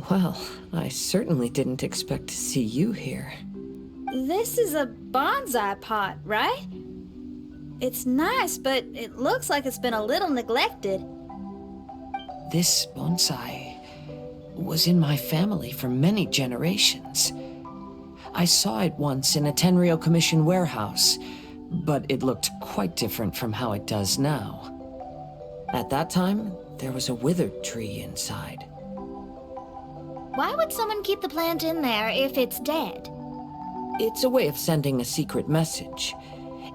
Well, I certainly didn't expect to see you here. This is a bonsai pot, right? It's nice, but it looks like it's been a little neglected. This bonsai was in my family for many generations. I saw it once in a Tenryo Commission warehouse, but it looked quite different from how it does now. At that time, there was a withered tree inside. Why would someone keep the plant in there if it's dead? It's a way of sending a secret message.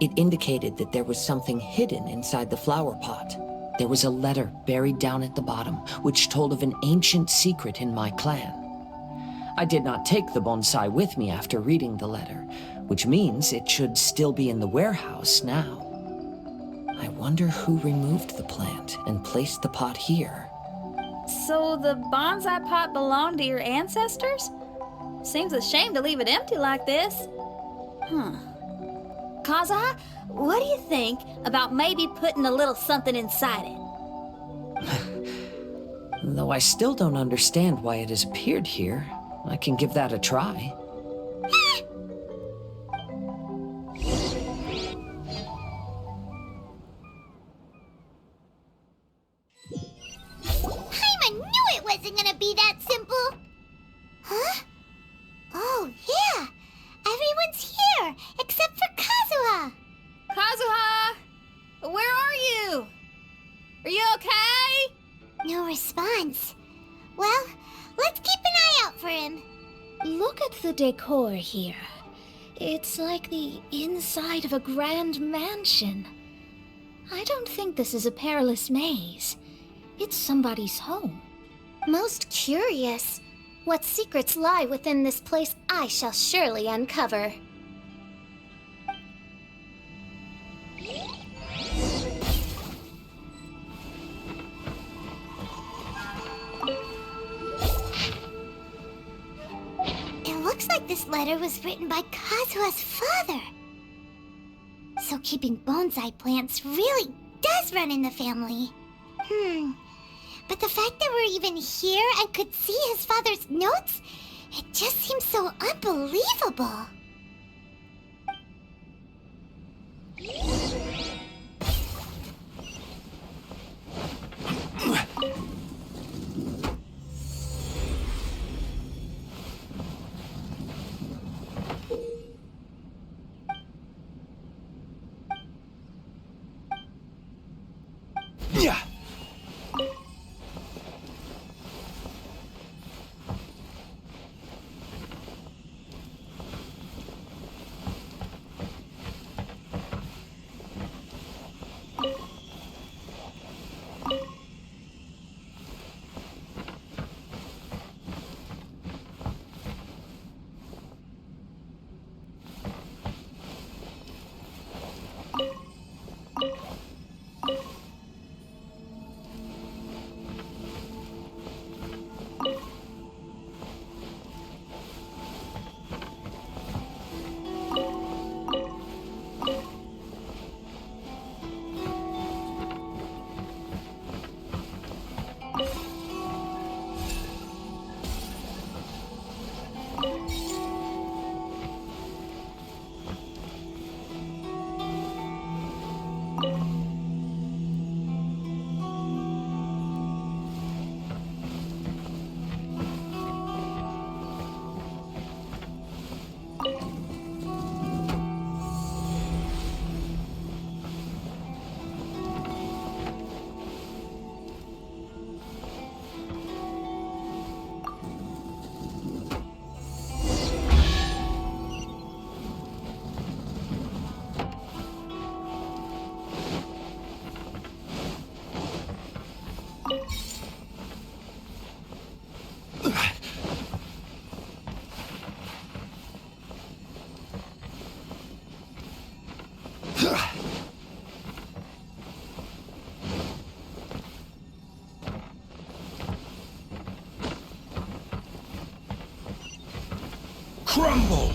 It indicated that there was something hidden inside the flower pot. There was a letter buried down at the bottom, which told of an ancient secret in my clan. I did not take the bonsai with me after reading the letter, which means it should still be in the warehouse now. I wonder who removed the plant and placed the pot here. So the bonsai pot belonged to your ancestors? Seems a shame to leave it empty like this. Kazuha, what do you think about maybe putting a little something inside it? Though I still don't understand why it has appeared here, I can give that a try. I knew it wasn't gonna be that simple! Huh? Oh, yeah! Everyone's here, except for Kazuha! Kazuha! Where are you? Are you okay? No response. Well, let's keep an eye out for him. Look at the decor here. It's like the inside of a grand mansion. I don't think this is a perilous maze. It's somebody's home. Most curious. What secrets lie within this place I shall surely uncover. It looks like this letter was written by Kazuha's father. So keeping bonsai plants really does run in the family. But the fact that we're even here and could see his father's notes, it just seems so unbelievable. Yeah. Crumble!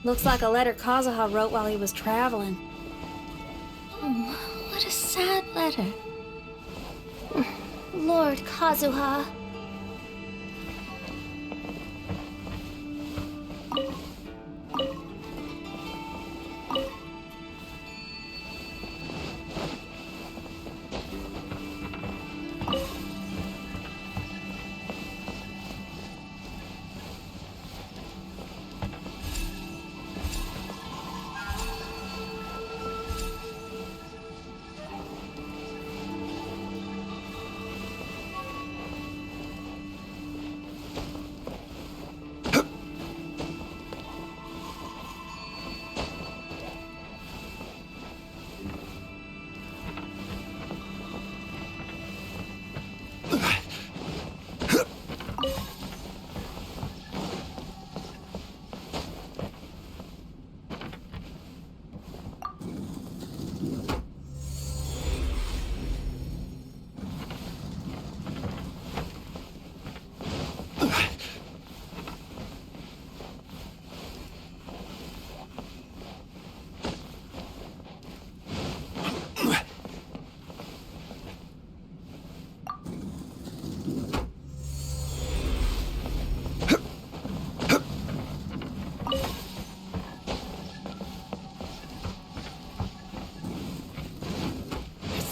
Looks like a letter Kazuha wrote while he was traveling. Oh, what a sad letter. Lord Kazuha.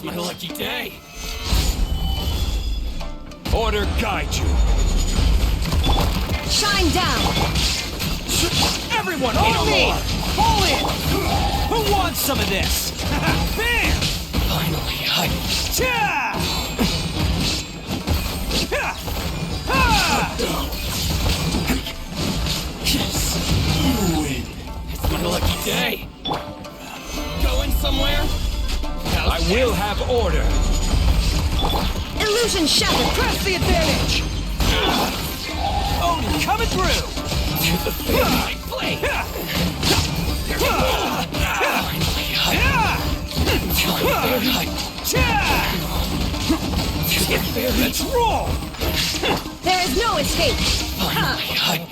My lucky day. Order guide you. Shine down! Everyone, on me! Fall in! Who wants some of this? Bam! Finally, I... Cha! Ha! Ha! Yes! You win! It's my lucky day. Going somewhere? I will have order. Illusion shattered! Press the advantage! Odin coming through! To the family blade! Let's roll! There is no escape! Finally,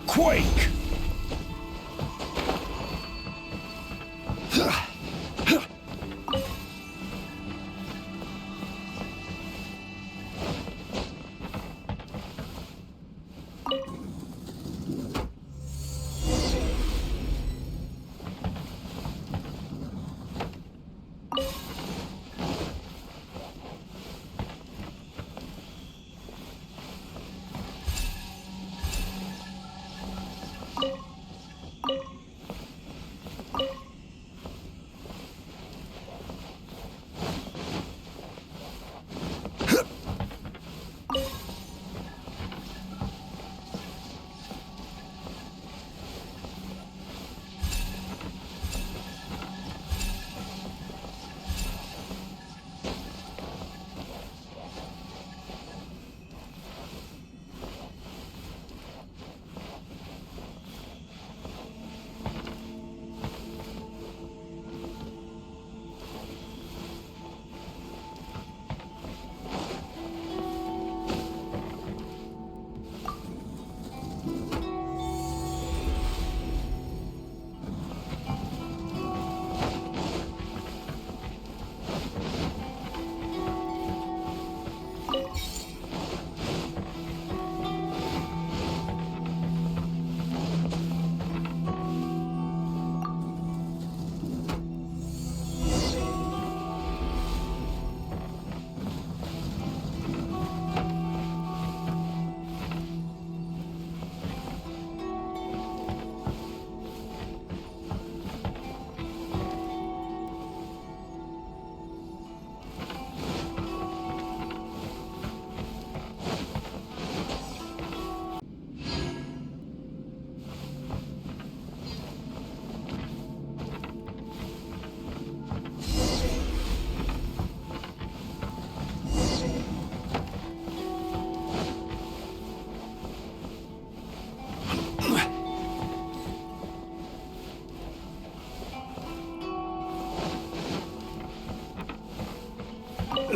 Quake!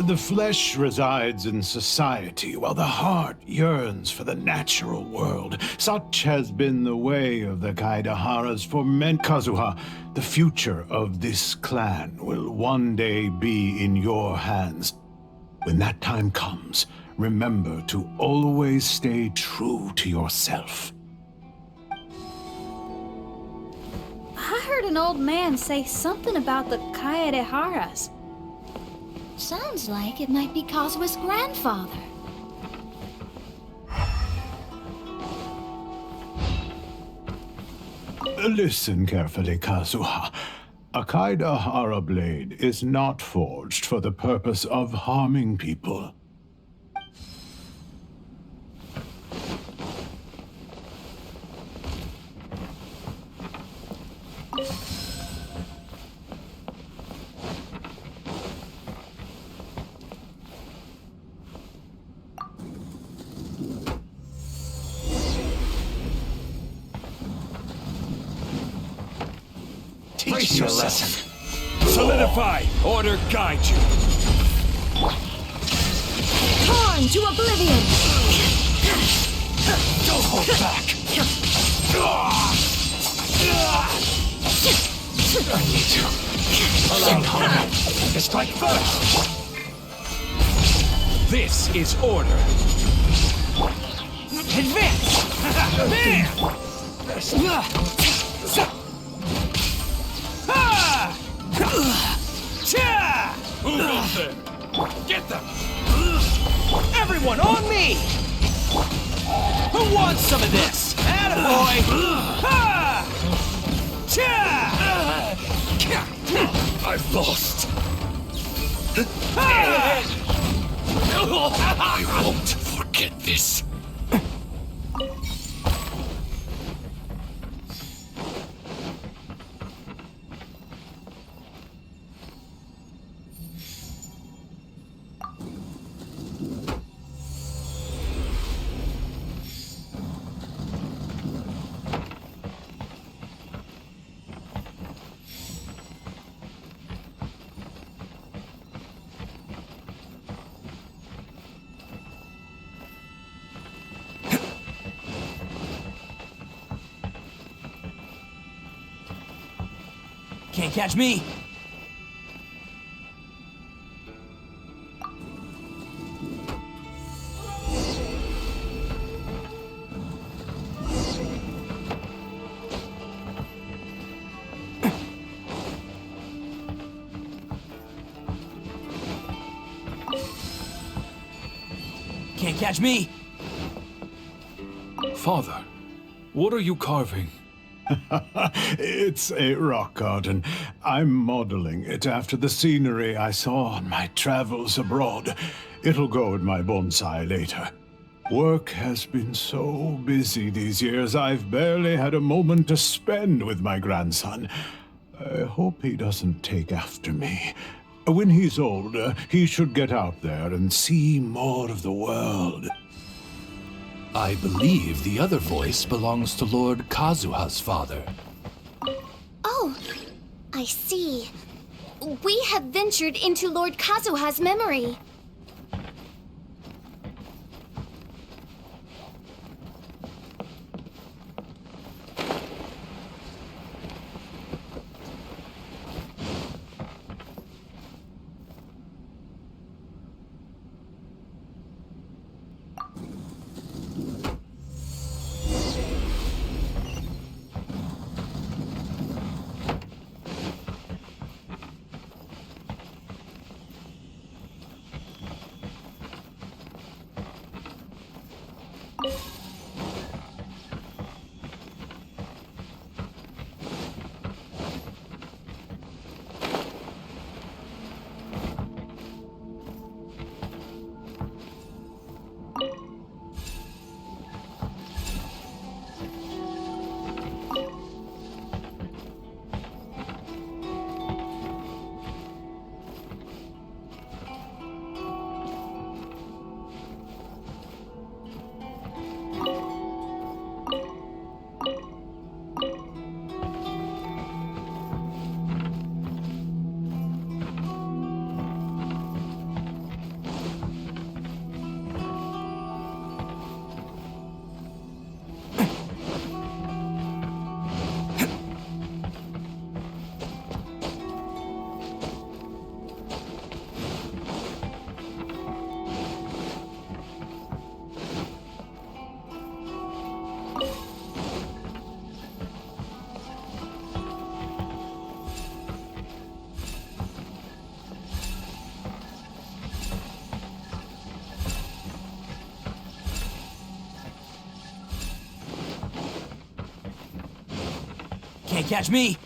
The flesh resides in society, while the heart yearns for the natural world. Such has been the way of the Kaidaharas for many. Kazuha, the future of this clan will one day be in your hands. When that time comes, remember to always stay true to yourself. I heard an old man say something about the Kaedeharas. Sounds like it might be Kazuha's grandfather. Listen carefully, Kazuha. A Kaidahara blade is not forged for the purpose of harming people. Teach you a lesson. Solidify! Order guide you! Torn to oblivion! Don't hold back! I need to. Allow harmony to strike first! This is order! Advance! Move up there! Get them! Everyone on me! Who wants some of this? Attaboy! I've lost! I won't forget this! Can't catch me! Can't catch me! Father, what are you carving? It's a rock garden. I'm modeling it after the scenery I saw on my travels abroad. It'll go in my bonsai later. Work has been so busy these years, I've barely had a moment to spend with my grandson. I hope he doesn't take after me. When he's older, he should get out there and see more of the world. I believe the other voice belongs to Lord Kazuha's father. Oh, I see. We have ventured into Lord Kazuha's memory. Can't catch me!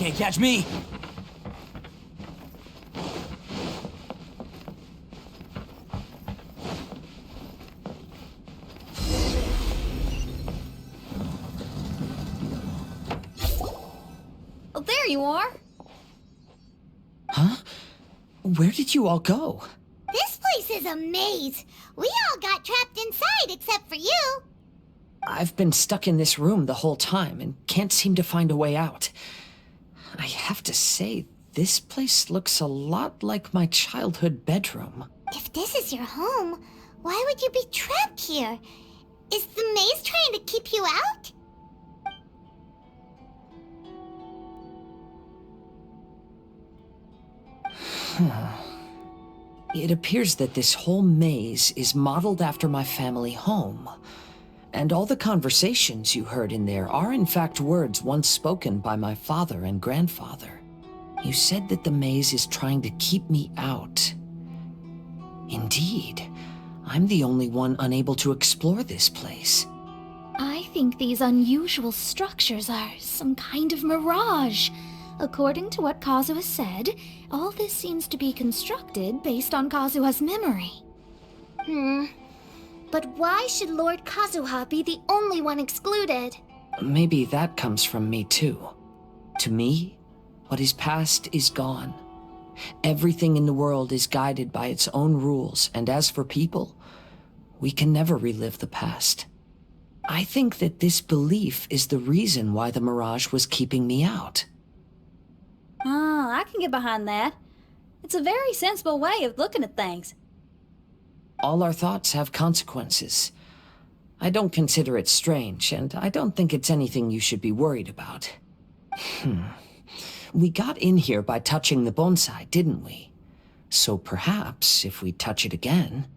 Can't catch me! Oh, there you are. Huh? Where did you all go? This place is a maze. We all got trapped inside except for you. I've been stuck in this room the whole time and can't seem to find a way out. I have to say, this place looks a lot like my childhood bedroom. If this is your home, why would you be trapped here? Is the maze trying to keep you out? It appears that this whole maze is modeled after my family home. And all the conversations you heard in there are in fact words once spoken by my father and grandfather. You said that the maze is trying to keep me out. Indeed, I'm the only one unable to explore this place. I think these unusual structures are some kind of mirage. According to what Kazuha said, all this seems to be constructed based on Kazuha's memory. But why should Lord Kazuha be the only one excluded? Maybe that comes from me too. To me, what is past is gone. Everything in the world is guided by its own rules, and as for people, we can never relive the past. I think that this belief is the reason why the Mirage was keeping me out. Oh, I can get behind that. It's a very sensible way of looking at things. All our thoughts have consequences. I don't consider it strange, and I don't think it's anything you should be worried about. We got in here by touching the bonsai, didn't we? So perhaps, if we touch it again...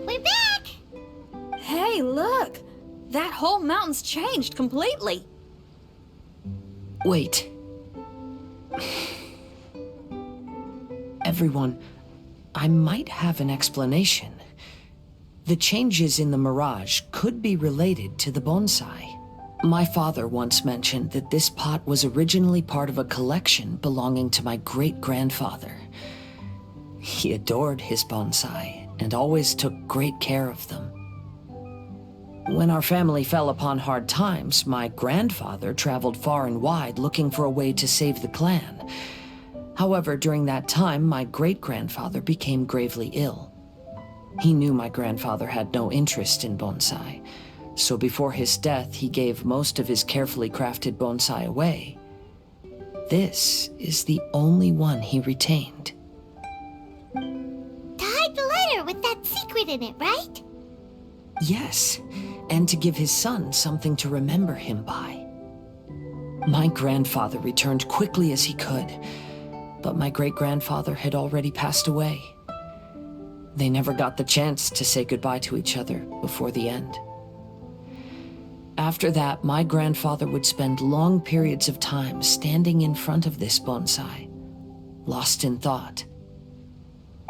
We're back! Hey, look! That whole mountain's changed completely. Wait. Everyone, I might have an explanation. The changes in the Mirage could be related to the bonsai. My father once mentioned that this pot was originally part of a collection belonging to my great-grandfather. He adored his bonsai and always took great care of them. When our family fell upon hard times, my grandfather traveled far and wide looking for a way to save the clan. However, during that time, my great-grandfather became gravely ill. He knew my grandfather had no interest in bonsai, so before his death, he gave most of his carefully crafted bonsai away. This is the only one he retained. To hide the letter with that secret in it, right? Yes, and to give his son something to remember him by. My grandfather returned quickly as he could, but my great-grandfather had already passed away. They never got the chance to say goodbye to each other before the end. After that, my grandfather would spend long periods of time standing in front of this bonsai, lost in thought.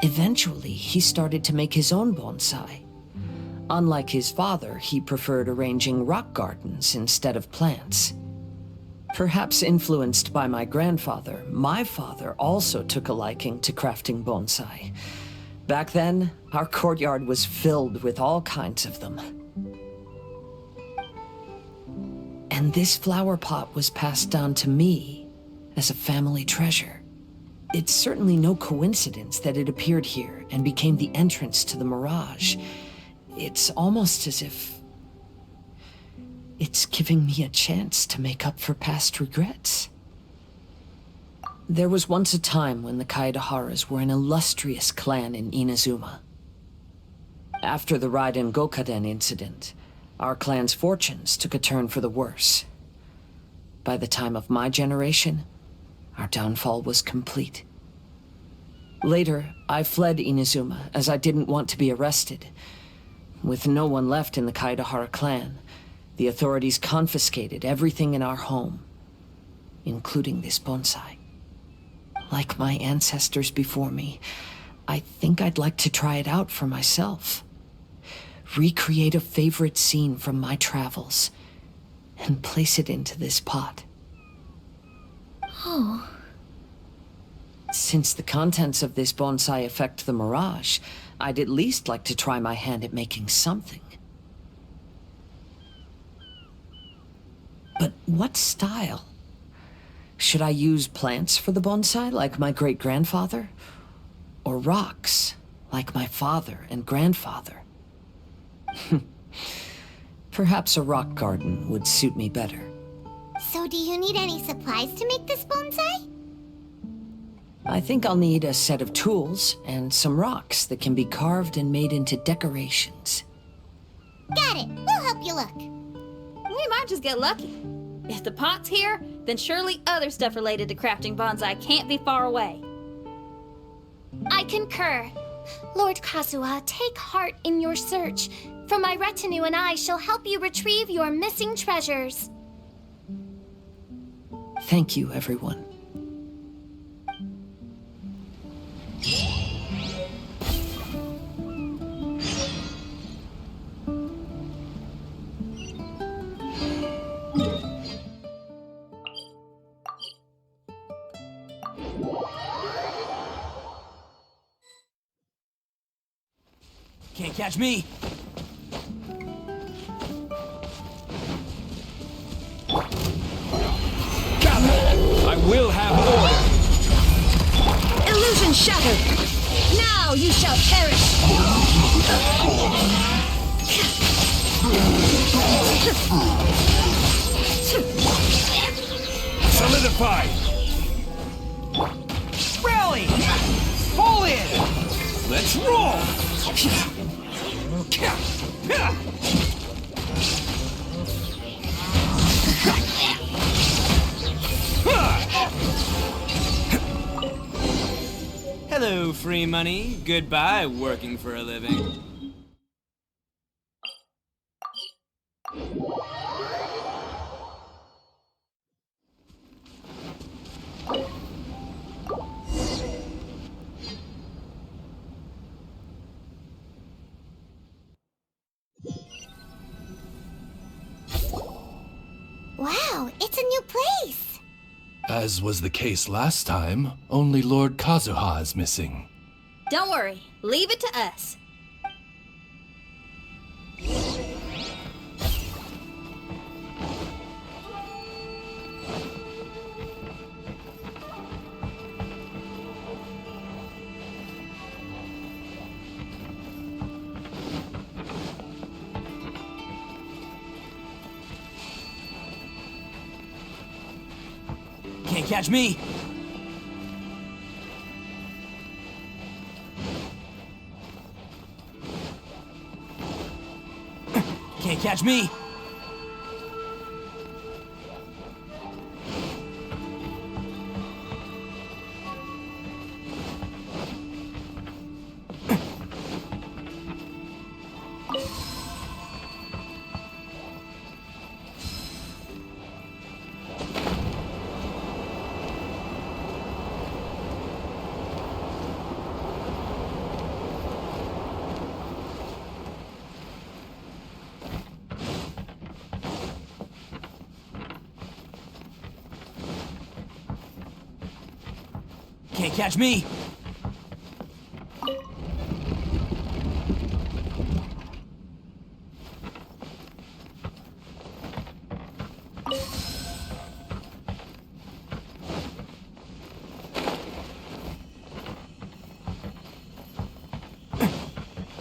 Eventually, he started to make his own bonsai. Unlike his father, he preferred arranging rock gardens instead of plants. Perhaps influenced by my grandfather, my father also took a liking to crafting bonsai. Back then, our courtyard was filled with all kinds of them. And this flower pot was passed down to me as a family treasure. It's certainly no coincidence that it appeared here and became the entrance to the Mirage. It's almost as if it's giving me a chance to make up for past regrets. There was once a time when the Kaidaharas were an illustrious clan in Inazuma. After the Raiden Gokaden incident, our clan's fortunes took a turn for the worse. By the time of my generation, our downfall was complete. Later, I fled Inazuma as I didn't want to be arrested. With no one left in the Kaidahara clan, the authorities confiscated everything in our home, including this bonsai. like my ancestors before me, I think I'd like to try it out for myself. Recreate a favorite scene from my travels and place it into this pot. Oh, Since the contents of this bonsai affect the Mirage, I'd at least like to try my hand at making something. But what style? Should I use plants for the bonsai, like my great-grandfather? Or rocks, like my father and grandfather? Perhaps a rock garden would suit me better. So do you need any supplies to make this bonsai? I think I'll need a set of tools and some rocks that can be carved and made into decorations. Got it. We'll help you look. We might just get lucky. If the pot's here, then surely other stuff related to crafting bonsai can't be far away. I concur. Lord Kazuha, take heart in your search, for my retinue and I shall help you retrieve your missing treasures. Thank you, everyone. Can't catch me. Gather! I will have order. Illusion shattered! Now you shall perish! Solidify! Rally! Fall in! Let's roll! Hello, free money. Goodbye, working for a living. Wow, it's a new place. As was the case last time, only Lord Kazuha is missing. Don't worry, leave it to us. Can't catch me. Can't catch me. Can't catch me.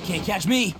Can't catch me.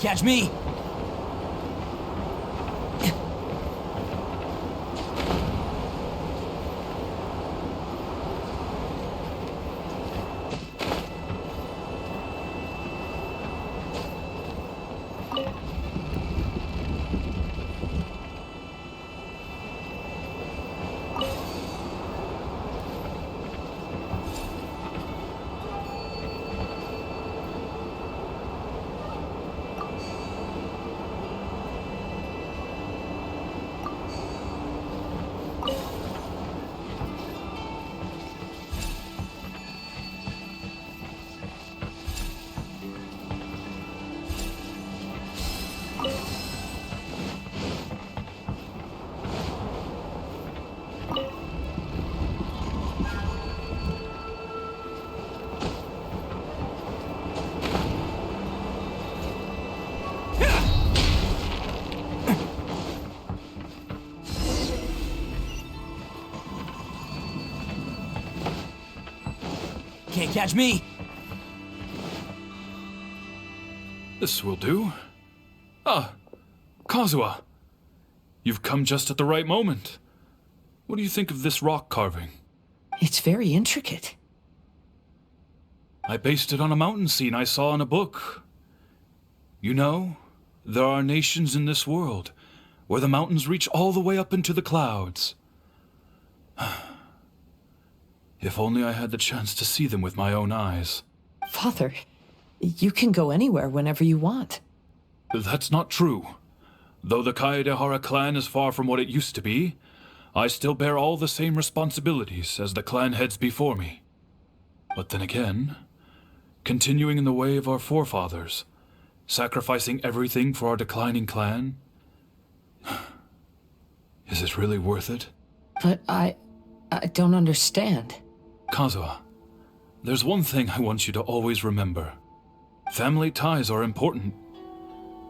Can't catch me! Can't catch me! This will do. Ah, Kazuha. You've come just at the right moment. What do you think of this rock carving? It's very intricate. I based it on a mountain scene I saw in a book. You know, there are nations in this world where the mountains reach all the way up into the clouds. If only I had the chance to see them with my own eyes. Father, you can go anywhere whenever you want. That's not true. Though the Kaedehara clan is far from what it used to be, I still bear all the same responsibilities as the clan heads before me. But then again, continuing in the way of our forefathers, sacrificing everything for our declining clan, is it really worth it? But I don't understand. Kazuha, there's one thing I want you to always remember. Family ties are important,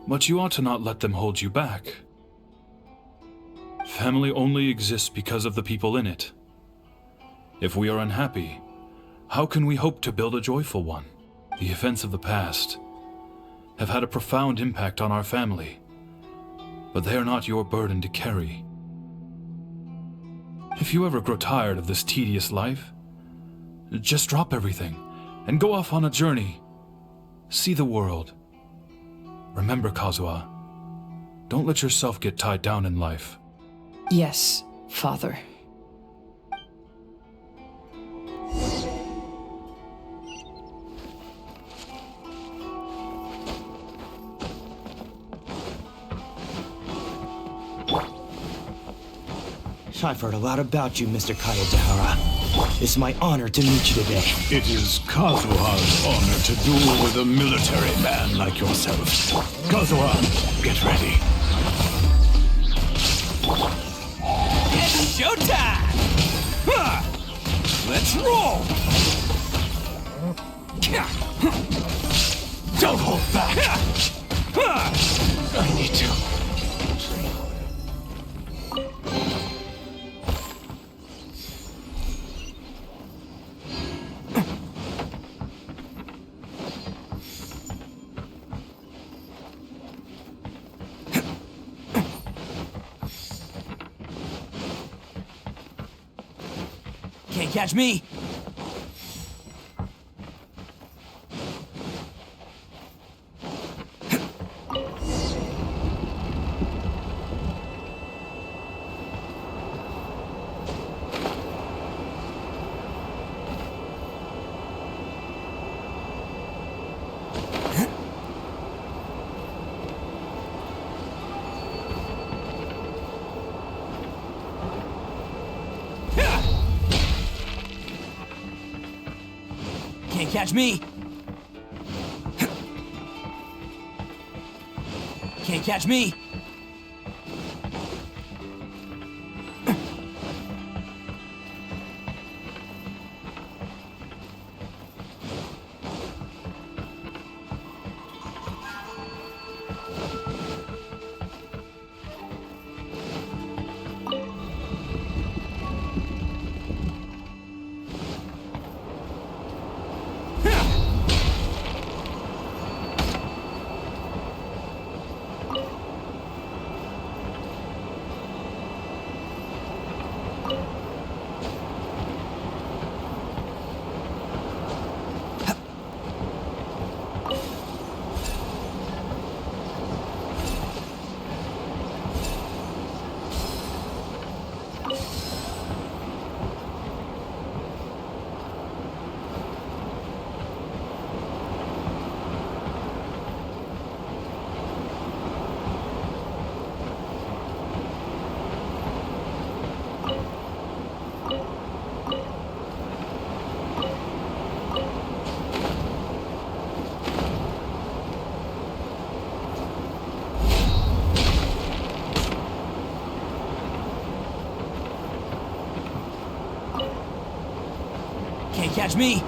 but you ought to not let them hold you back. Family only exists because of the people in it. If we are unhappy, how can we hope to build a joyful one? The events of the past have had a profound impact on our family, but they are not your burden to carry. If you ever grow tired of this tedious life, just drop everything and go off on a journey. See the world. Remember, Kazuha, don't let yourself get tied down in life. Yes, Father. I've heard a lot about you, Mr. Kaedehara. It's my honor to meet you today. It is Kazuha's honor to duel with a military man like yourself. Kazuha, get ready. It's showtime! Huh. Let's roll! Don't hold back! I need to. Can't catch me! Can't catch me! Can't catch me! Can't catch me!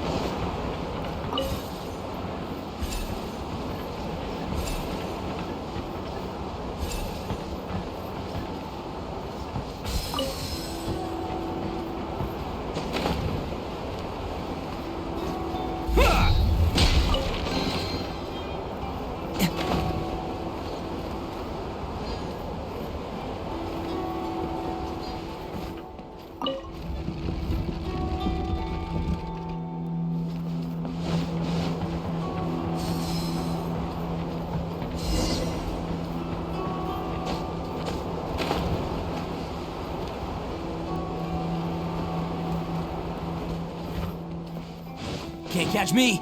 Can't catch me!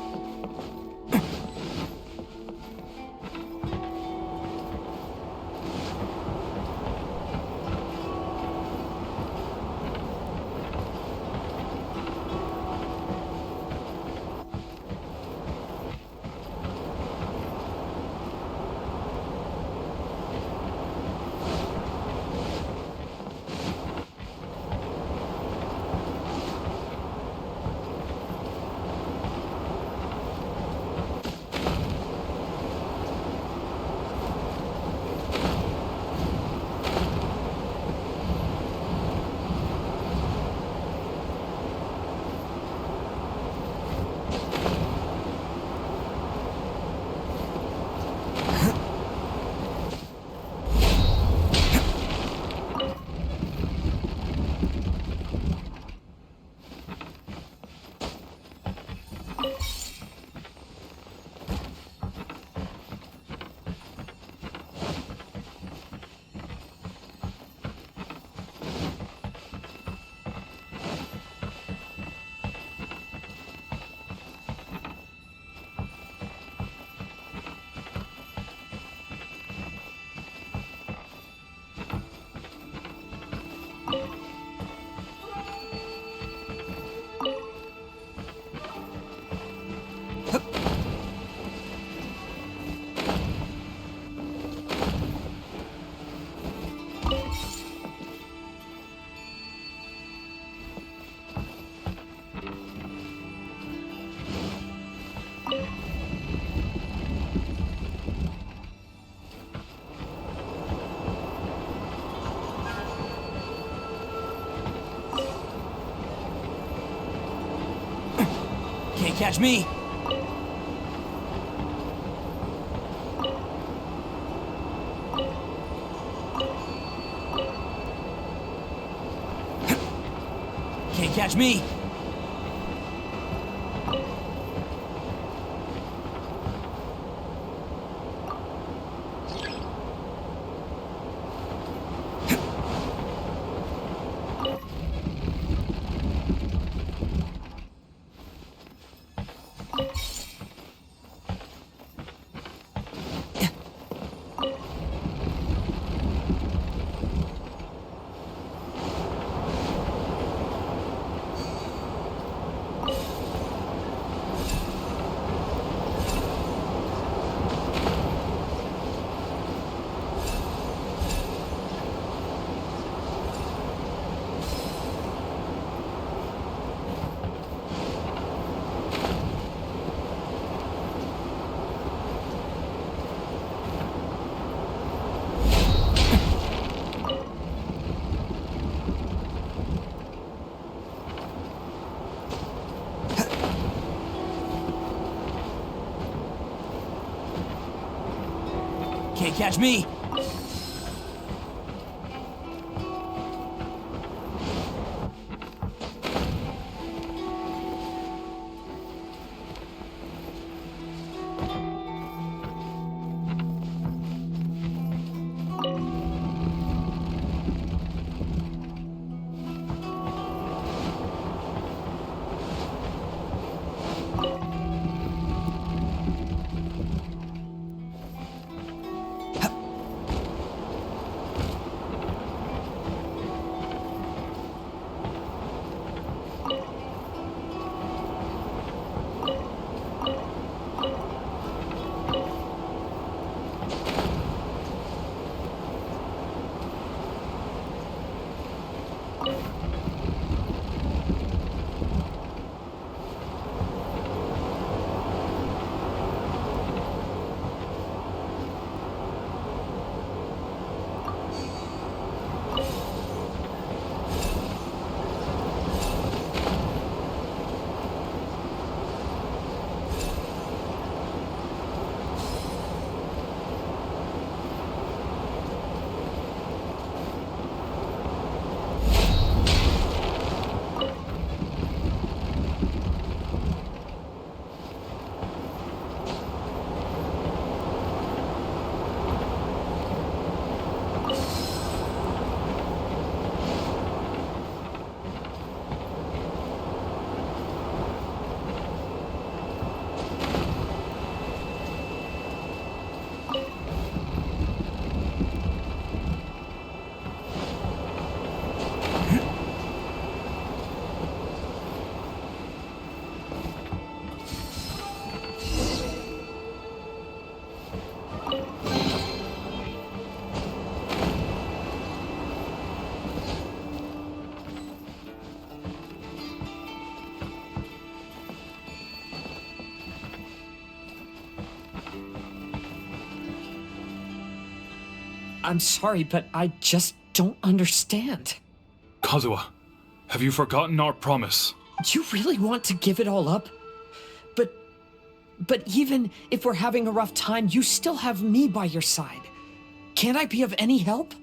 Can't catch me! Can't catch me! Can't catch me! I'm sorry, but I just don't understand. Kazuha, have you forgotten our promise? Do you really want to give it all up? But even if we're having a rough time, you still have me by your side. Can't I be of any help?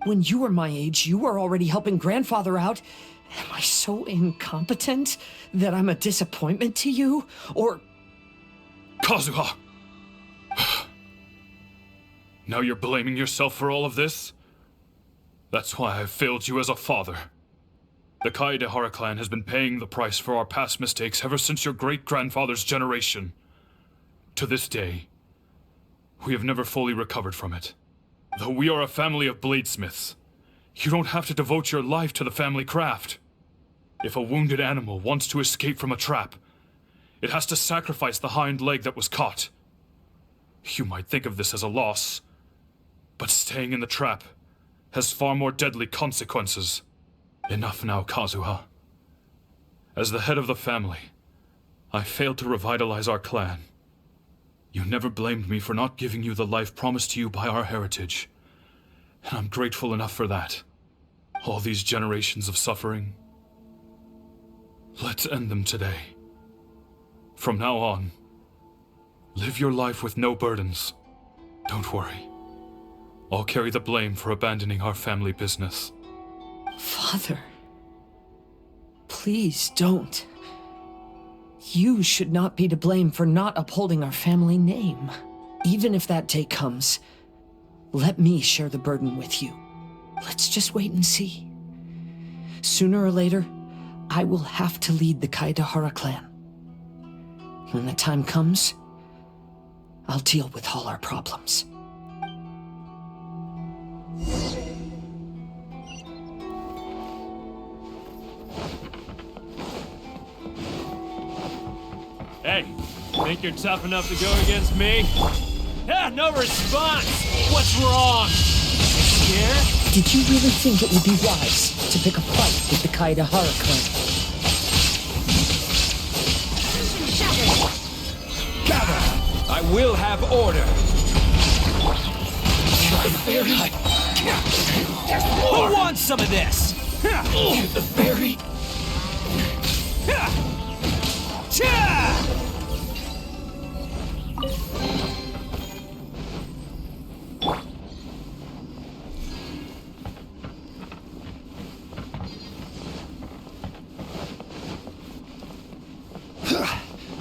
When you were my age, you were already helping grandfather out. Am I so incompetent that I'm a disappointment to you? Or... Kazuha! Now you're blaming yourself for all of this? That's why I've failed you as a father. The Kaedehara clan has been paying the price for our past mistakes ever since your great-grandfather's generation. To this day, we have never fully recovered from it. Though we are a family of bladesmiths, you don't have to devote your life to the family craft. If a wounded animal wants to escape from a trap, it has to sacrifice the hind leg that was caught. You might think of this as a loss, but staying in the trap has far more deadly consequences. Enough now, Kazuha. As the head of the family, I failed to revitalize our clan. You never blamed me for not giving you the life promised to you by our heritage, and I'm grateful enough for that. All these generations of suffering, let's end them today. From now on, live your life with no burdens. Don't worry. I'll carry the blame for abandoning our family business. Father, please don't. You should not be to blame for not upholding our family name. Even if that day comes, let me share the burden with you. Let's just wait and see. Sooner or later, I will have to lead the Kaedehara clan. When the time comes, I'll deal with all our problems. Hey, think you're tough enough to go against me? Yeah, no response! What's wrong? Scared? Did you really think it would be wise to pick a fight with the Kaedehara clan? Gather! I will have order! Who wants some of this? The fairy.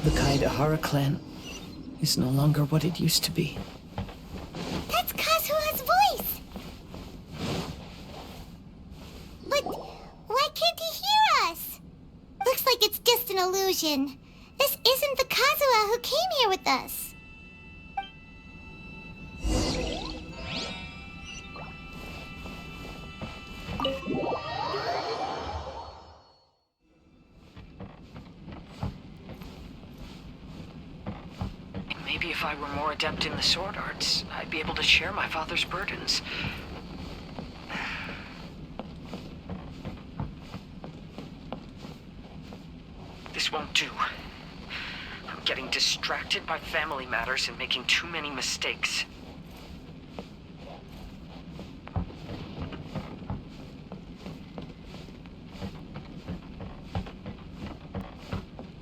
The Kaedehara clan is no longer what it used to be. That's Kazuha's voice! But why can't he hear us? Looks like it's just an illusion. This isn't the Kazuha who came here with us. Maybe if I were more adept in the sword arts, I'd be able to share my father's burdens. This won't do. I'm getting distracted by family matters and making too many mistakes.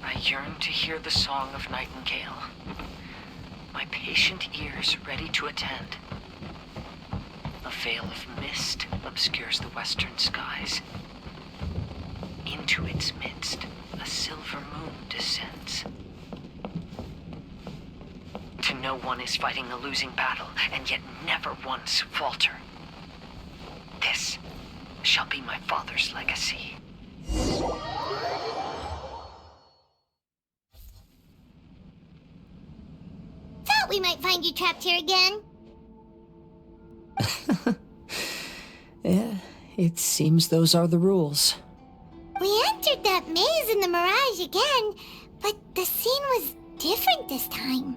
I yearn to hear the song of Nightingale. My patient ears ready to attend. A veil of mist obscures the western skies. Into its midst, a silver moon descends. To know one is fighting a losing battle, and yet never once falter. This shall be my father's legacy. Thought we might find you trapped here again. Yeah, it seems those are the rules. We entered that maze in the Mirage again, but the scene was different this time.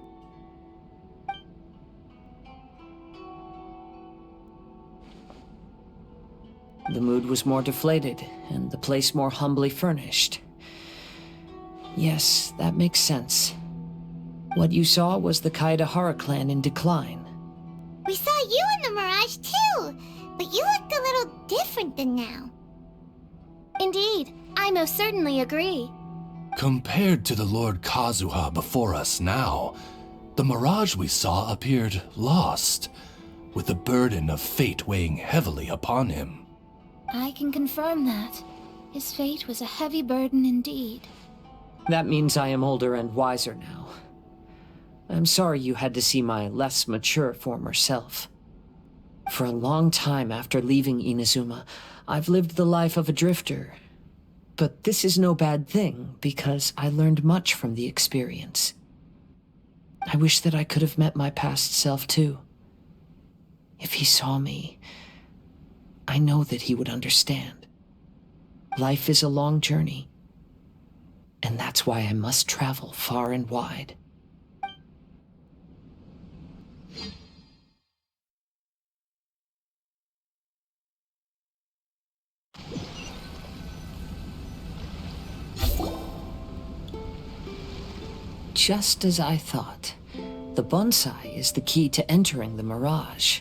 The mood was more deflated, and the place more humbly furnished. Yes, that makes sense. What you saw was the Kaedehara clan in decline. We saw you in the Mirage too, but you looked a little different than now. Indeed, I most certainly agree. Compared to the Lord Kazuha before us now, the Mirage we saw appeared lost, with the burden of fate weighing heavily upon him. I can confirm that. His fate was a heavy burden indeed. That means I am older and wiser now. I'm sorry you had to see my less mature former self. For a long time after leaving Inazuma, I've lived the life of a drifter. But this is no bad thing, because I learned much from the experience. I wish that I could have met my past self too. If he saw me, I know that he would understand. Life is a long journey, and that's why I must travel far and wide. Just as I thought, the bonsai is the key to entering the Mirage.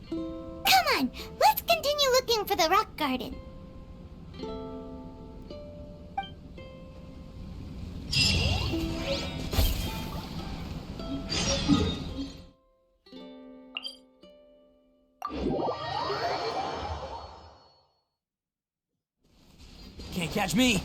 Come on, let's continue looking for the rock garden. Can't catch me.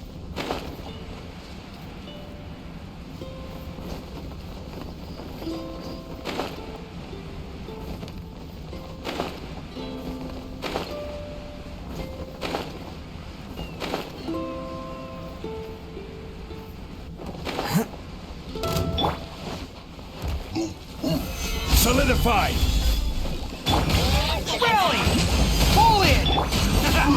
Solidified! Rally! Pull in! Bam!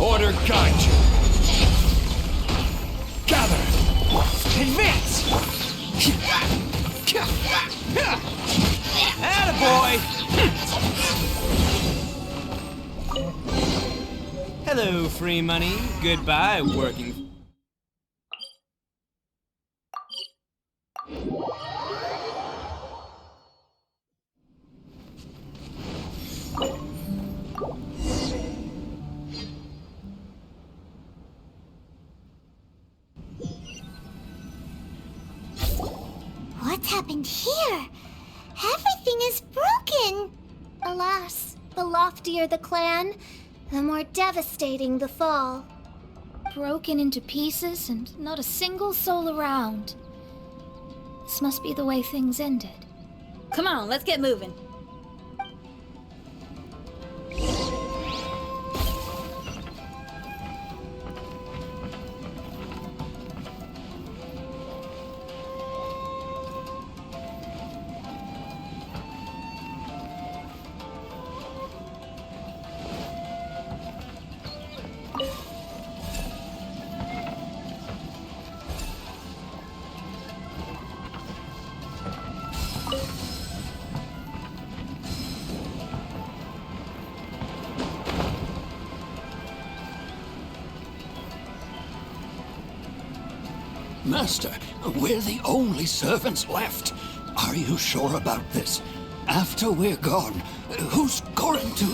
Order guide you. Gather! Advance! Attaboy! Hello, free money. Goodbye, working. What's happened here? Everything is broken. Alas, the loftier the clan, the more devastating the fall. Broken into pieces and not a single soul around. This must be the way things ended. Come on, let's get moving. Master, we're the only servants left. Are you sure about this? After we're gone, who's going to...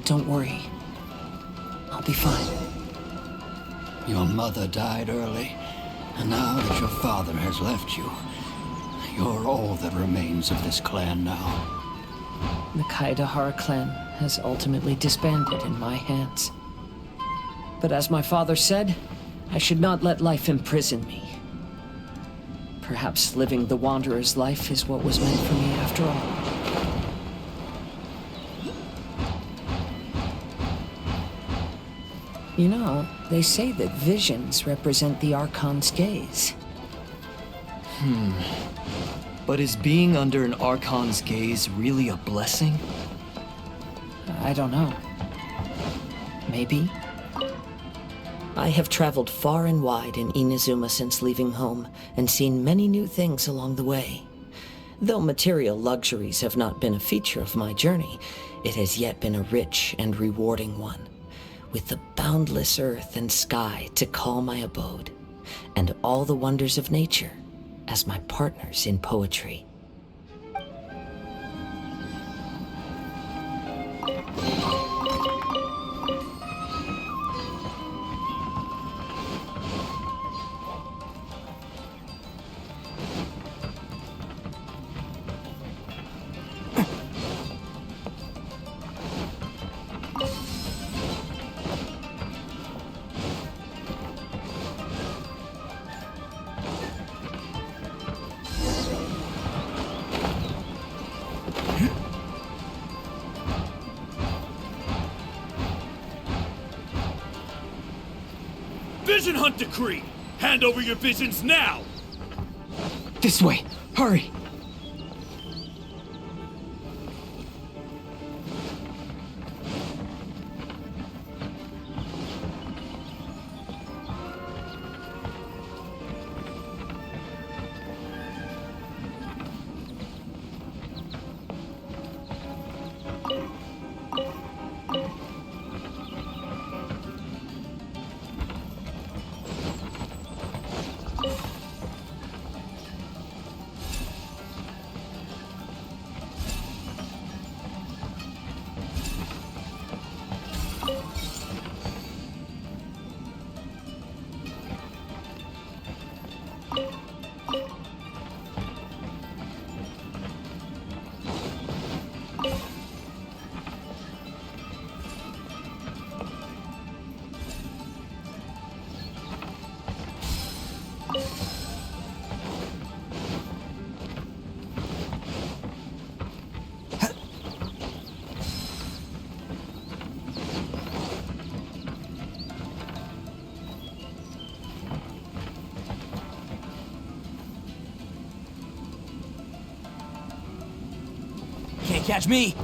Don't worry. I'll be fine. Your mother died early, and now that your father has left you, you're all that remains of this clan now. The Kaedahara clan has ultimately disbanded in my hands. But as my father said, I should not let life imprison me. Perhaps living the Wanderer's life is what was meant for me after all. You know, they say that visions represent the Archon's gaze. But is being under an Archon's gaze really a blessing? I don't know. Maybe. I have traveled far and wide in Inazuma since leaving home, and seen many new things along the way. Though material luxuries have not been a feature of my journey, it has yet been a rich and rewarding one, with the boundless earth and sky to call my abode, and all the wonders of nature as my partners in poetry. Vision Hunt Decree! Hand over your visions now! This way! Hurry! Can't catch me!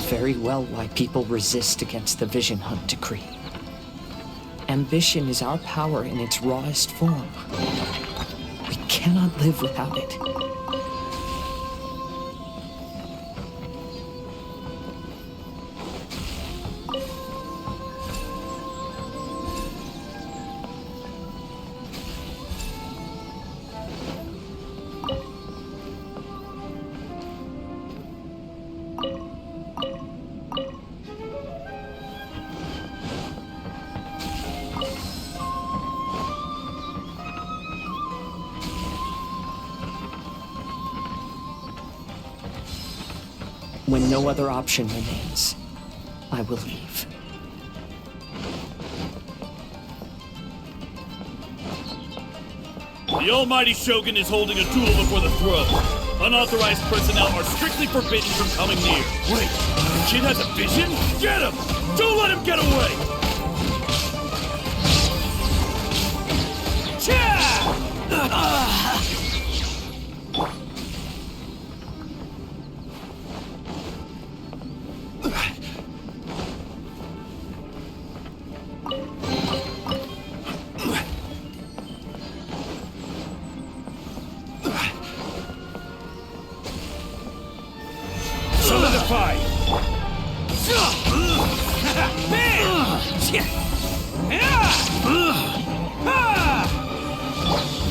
Very well why people resist against the Vision Hunt Decree. Ambition is our power in its rawest form. We cannot live without it. When no other option remains, I will leave. The almighty Shogun is holding a duel before the throne. Unauthorized personnel are strictly forbidden from coming near. Wait, the kid has a vision? Get him! Don't let him get away! Cha!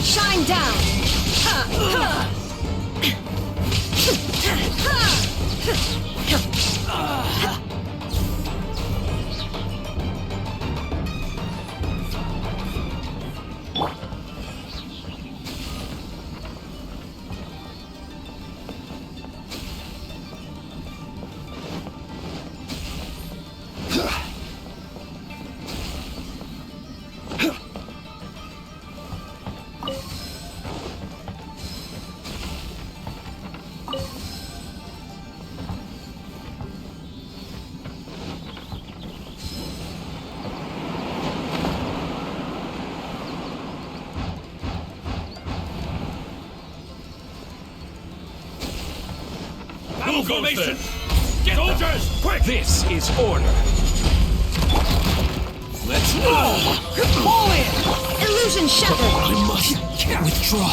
Shine down! Formation! Get soldiers! Quick! This is order. Let's go! Fall in! Illusion shattered! I must withdraw.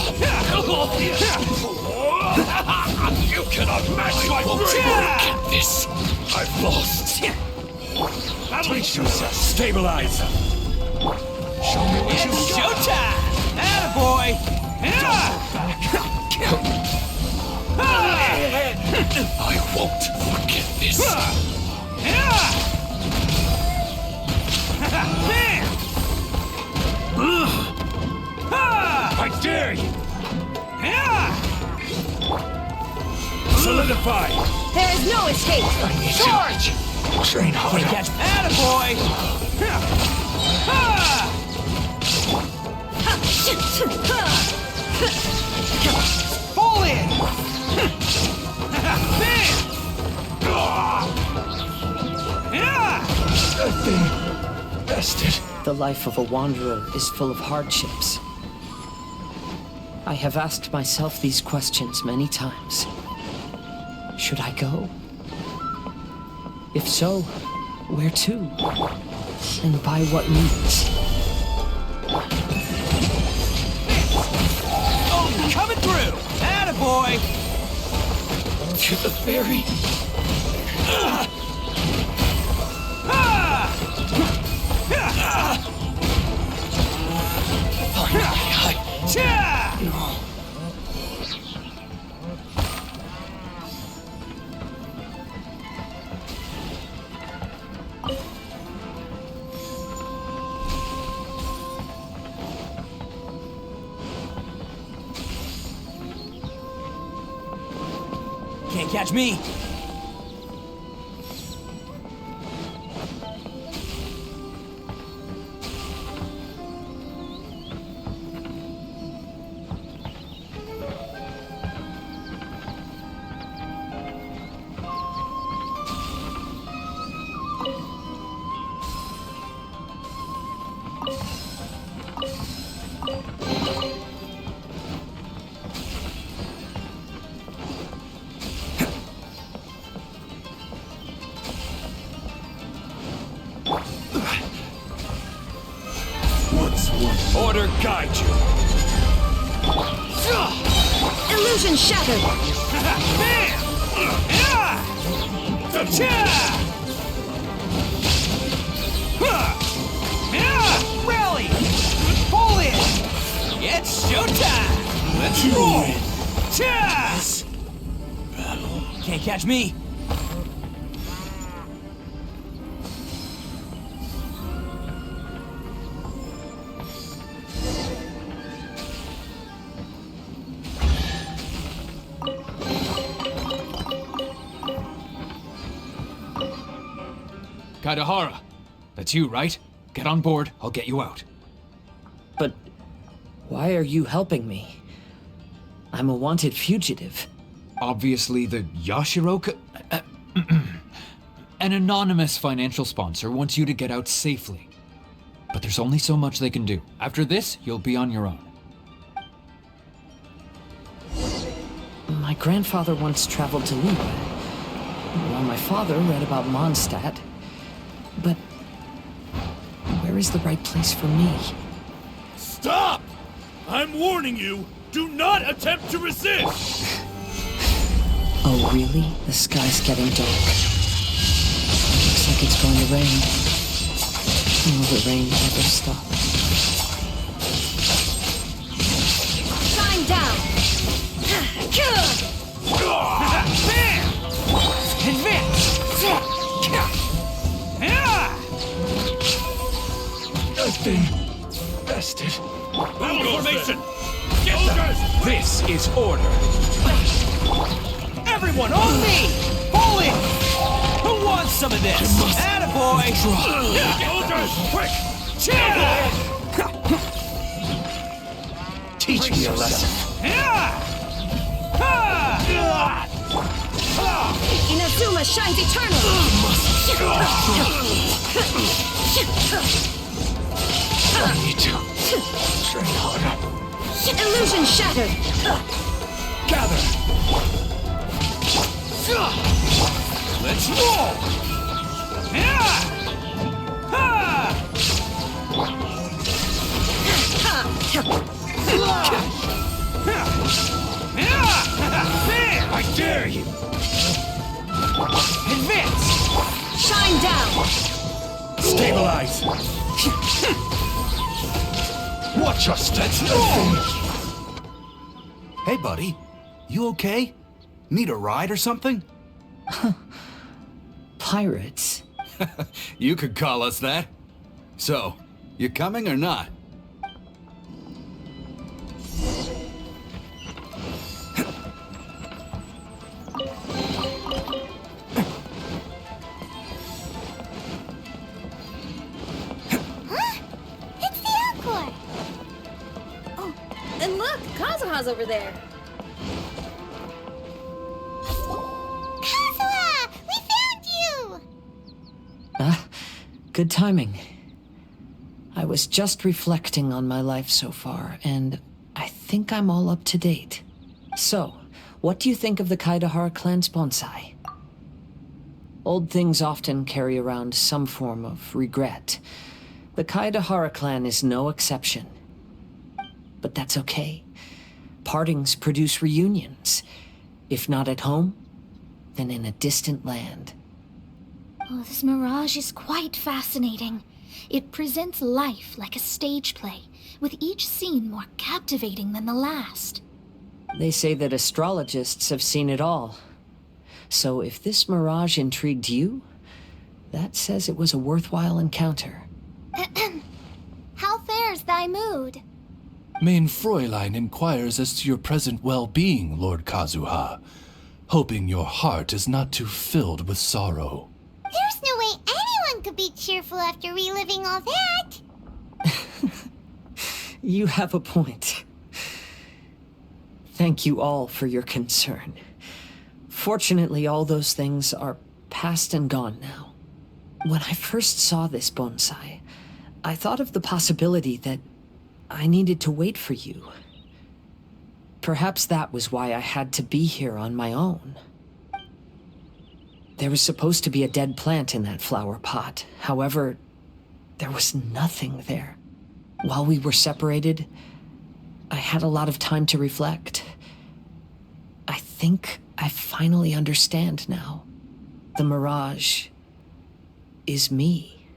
You cannot match my bravery! This. I've lost. Brace yourself. Stabilize. Show me what you got. Showtime! Attaboy! I won't forget this. I dare you! Solidify! There is no escape! Charge! Train harder. Catch Attaboy! Fall in! That thing bested. The life of a wanderer is full of hardships. I have asked myself these questions many times. Should I go? If so, where to? And by what means? Oh, coming through! Attaboy! To the ferry. Can't catch me! Order guide you. Illusion shattered! Rally! Fall in! It's showtime! Let's roll! Can't catch me! Kaidahara, that's you, right? Get on board, I'll get you out. But why are you helping me? I'm a wanted fugitive. Obviously the Yashiro... An anonymous financial sponsor wants you to get out safely. But there's only so much they can do. After this, you'll be on your own. My grandfather once traveled to Liyue, while my father read about Mondstadt. But where is the right place for me? Stop! I'm warning you, do not attempt to resist! Oh, really? The sky's getting dark. Looks like it's going to rain. Will the rain ever stop? Shine down! Bam! Advance! Nothing. Bested. Battle formation! Get them! This is order. Everyone on me! Fall in! Who wants some of this? Attaboy! Soldiers, quick! Teach me a lesson. Inazuma shines eternally! I need to train harder. Illusion shattered! Gather! Let's roll! I dare you! Advance! Shine down! Stabilize! Watch your step. Hey, buddy. You okay? Need a ride or something? Pirates? You could call us that. So, you coming or not? It's the Encore! Oh, and look, Kazuha's over there. Kazuha! We found you! Good timing. I was just reflecting on my life so far, and I think I'm all up to date. So, what do you think of the Kaidahara clan's bonsai? Old things often carry around some form of regret. The Kaidahara clan is no exception. But that's okay. Partings produce reunions. If not at home, then in a distant land. Oh, this Mirage is quite fascinating. It presents life like a stage play, with each scene more captivating than the last. They say that astrologists have seen it all. So if this Mirage intrigued you, that says it was a worthwhile encounter. How fares thy mood? Mein Fräulein inquires as to your present well-being, Lord Kazuha, hoping your heart is not too filled with sorrow. There's no way anyone could be cheerful after reliving all that! You have a point. Thank you all for your concern. Fortunately, all those things are past and gone now. When I first saw this bonsai, I thought of the possibility that I needed to wait for you. Perhaps that was why I had to be here on my own. There was supposed to be a dead plant in that flower pot. However, there was nothing there. While we were separated, I had a lot of time to reflect. I think I finally understand now. The Mirage is me.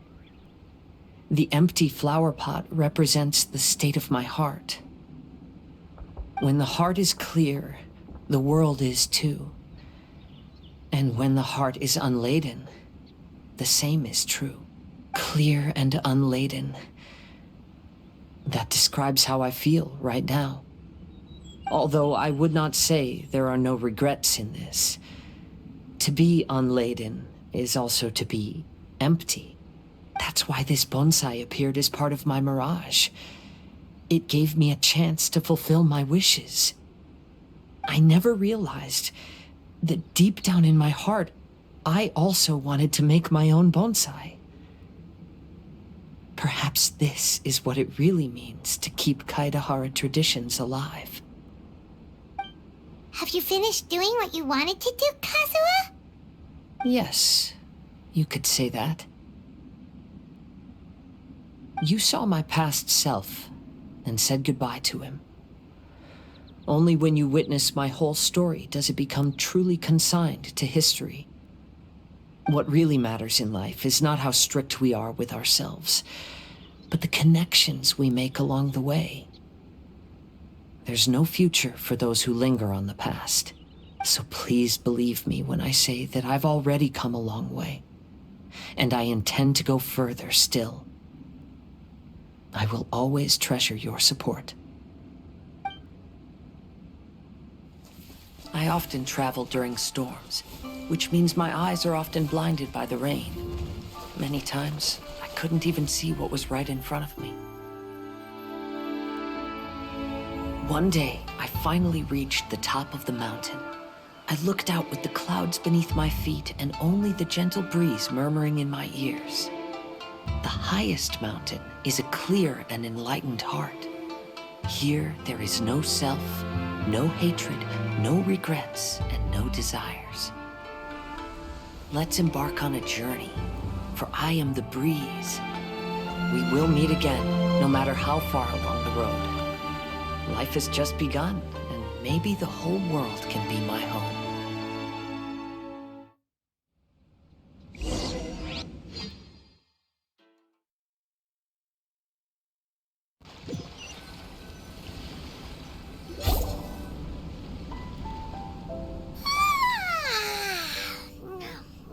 The empty flower pot represents the state of my heart. When the heart is clear, the world is too. And when the heart is unladen, the same is true. Clear and unladen. That describes how I feel right now. Although I would not say there are no regrets in this. To be unladen is also to be empty. That's why this bonsai appeared as part of my Mirage. It gave me a chance to fulfill my wishes. I never realized that deep down in my heart, I also wanted to make my own bonsai. Perhaps this is what it really means to keep Kaidahara traditions alive. Have you finished doing what you wanted to do, Kazuha? Yes, you could say that. You saw my past self and said goodbye to him. Only when you witness my whole story does it become truly consigned to history. What really matters in life is not how strict we are with ourselves, but the connections we make along the way. There's no future for those who linger on the past. So please believe me when I say that I've already come a long way, and I intend to go further still. I will always treasure your support. I often travel during storms, which means my eyes are often blinded by the rain. Many times, I couldn't even see what was right in front of me. One day, I finally reached the top of the mountain. I looked out with the clouds beneath my feet and only the gentle breeze murmuring in my ears. The highest mountain is a clear and enlightened heart. Here, there is no self, no hatred, no regrets, and no desires. Let's embark on a journey, for I am the breeze. We will meet again, no matter how far along the road. Life has just begun, and maybe the whole world can be my home.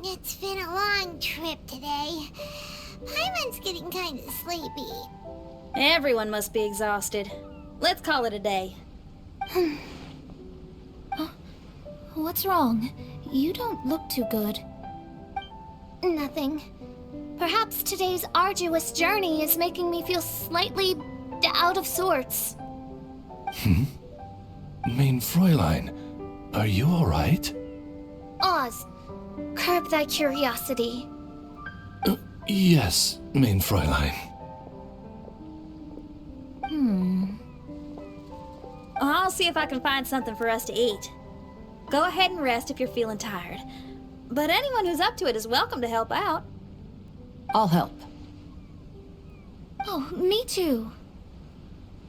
It's been a long trip today. Paimon's getting kind of sleepy. Everyone must be exhausted. Let's call it a day. What's wrong? You don't look too good. Nothing. Perhaps today's arduous journey is making me feel slightly out of sorts. Mein Fräulein, are you alright? Oz, curb thy curiosity. Yes, mein Fräulein. I'll see if I can find something for us to eat. Go ahead and rest if you're feeling tired. But anyone who's up to it is welcome to help out. I'll help. Oh, me too.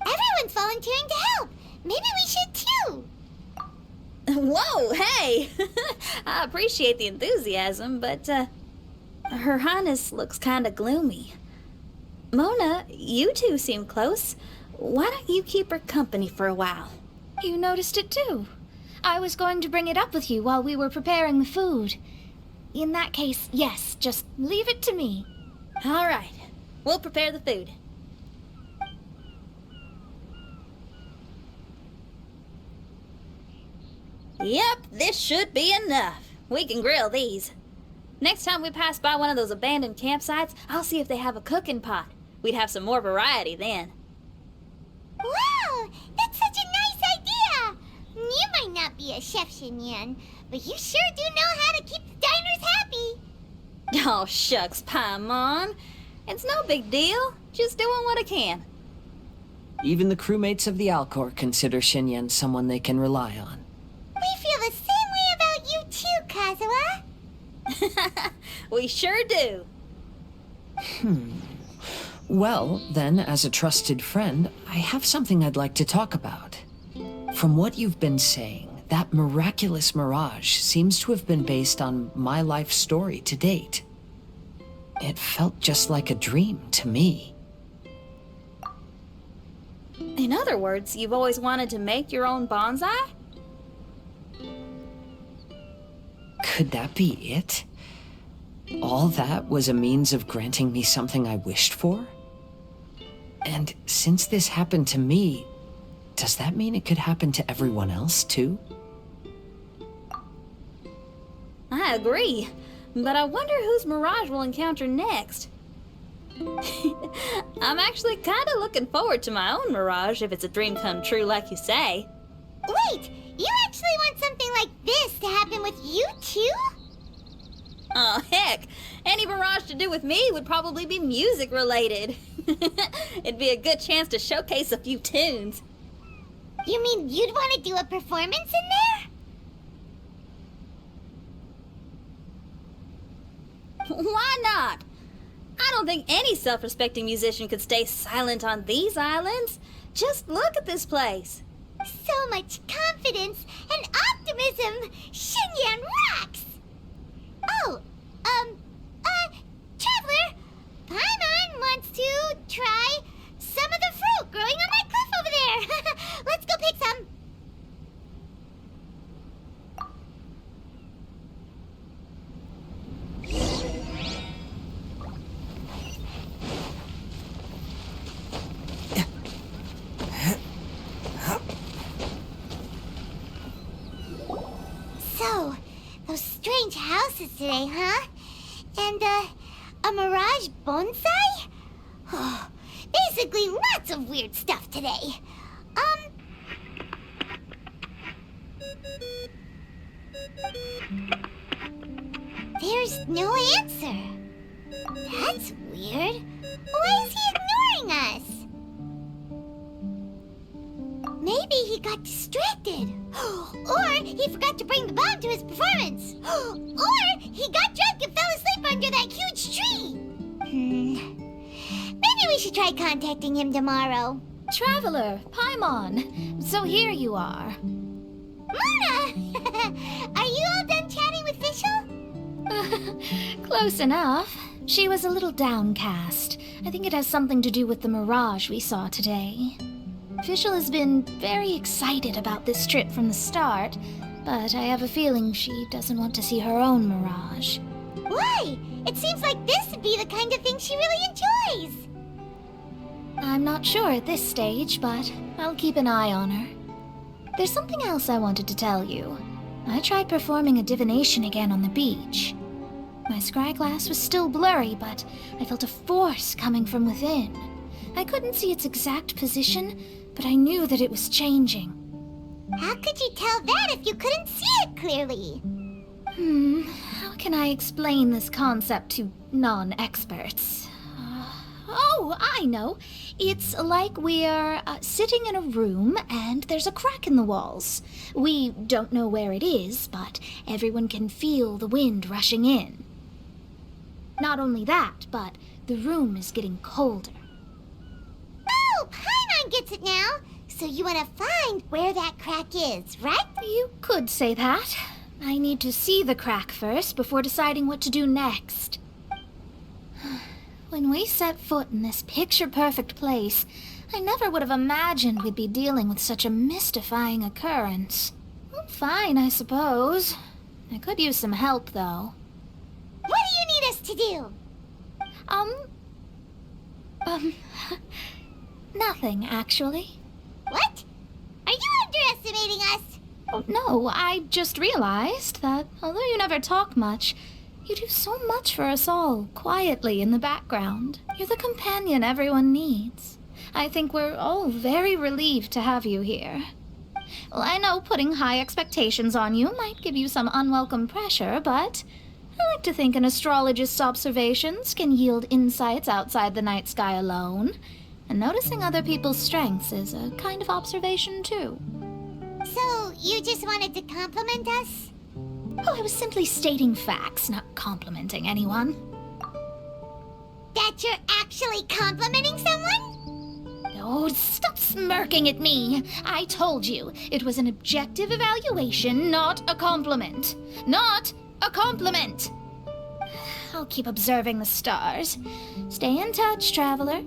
Everyone's volunteering to help. Maybe we should too. Whoa, hey! I appreciate the enthusiasm, but, Her Highness looks kinda gloomy. Mona, you two seem close. Why don't you keep her company for a while? You noticed it too. I was going to bring it up with you while we were preparing the food. In that case, yes, just leave it to me. All right, we'll prepare the food. Yep, this should be enough. We can grill these. Next time we pass by one of those abandoned campsites, I'll see if they have a cooking pot. We'd have some more variety then. Wow, that's such a nice idea. You might not be a chef, Xinyan, but you sure do know how to keep the diners happy. Oh, shucks, Paimon. It's no big deal. Just doing what I can. Even the crewmates of the Alcor consider Xinyan someone they can rely on. We feel the same way about you too, Kazuha. We sure do. Well, then, as a trusted friend, I have something I'd like to talk about. From what you've been saying, that miraculous Mirage seems to have been based on my life story to date. It felt just like a dream to me. In other words, you've always wanted to make your own bonsai? Could that be it? All that was a means of granting me something I wished for? And since this happened to me, does that mean it could happen to everyone else, too? I agree, but I wonder whose Mirage we'll encounter next. I'm actually kind of looking forward to my own Mirage if it's a dream come true like you say. Wait, you actually want something like this to happen with you too? Oh, heck. Any Mirage to do with me would probably be music related. It'd be a good chance to showcase a few tunes. You mean you'd want to do a performance in there? Why not? I don't think any self-respecting musician could stay silent on these islands. Just look at this place. So much confidence and optimism! Xinyan rocks! Oh, Traveler, Paimon wants to try some of the fruit growing on that cliff over there. Let's go pick some. So, those strange houses today, huh? And, a Mirage bonsai? Oh, basically lots of weird stuff today. There's no answer. That's weird. Why is he ignoring us? Maybe he got distracted. Or he forgot to bring the bomb to his performance. Or he got drunk and fell asleep under that huge tree. Maybe we should try contacting him tomorrow. Traveler, Paimon, so here you are. Mona! Are you all done chatting with Fischl? Close enough. She was a little downcast. I think it has something to do with the Mirage we saw today. Fischl has been very excited about this trip from the start, but I have a feeling she doesn't want to see her own Mirage. Why? It seems like this would be the kind of thing she really enjoys. I'm not sure at this stage, but I'll keep an eye on her. There's something else I wanted to tell you. I tried performing a divination again on the beach. My scryglass was still blurry, but I felt a force coming from within. I couldn't see its exact position, but I knew that it was changing. How could you tell that if you couldn't see it clearly? How can I explain this concept to non-experts? Oh, I know. It's like we're sitting in a room and there's a crack in the walls. We don't know where it is, but everyone can feel the wind rushing in. Not only that, but the room is getting colder. Oh, Paimon gets it now. So you want to find where that crack is, right? You could say that. I need to see the crack first before deciding what to do next. When we set foot in this picture-perfect place, I never would have imagined we'd be dealing with such a mystifying occurrence. Well, fine, I suppose. I could use some help, though. What do you need us to do? Nothing, actually. What? Are you underestimating us? Oh, no, I just realized that although you never talk much, you do so much for us all, quietly in the background. You're the companion everyone needs. I think we're all very relieved to have you here. Well, I know putting high expectations on you might give you some unwelcome pressure, but I like to think an astrologist's observations can yield insights outside the night sky alone. And noticing other people's strengths is a kind of observation, too. So, you just wanted to compliment us? Oh, I was simply stating facts, not complimenting anyone. That you're actually complimenting someone? Oh, stop smirking at me. I told you, it was an objective evaluation, not a compliment. Not a compliment! I'll keep observing the stars. Stay in touch, traveler.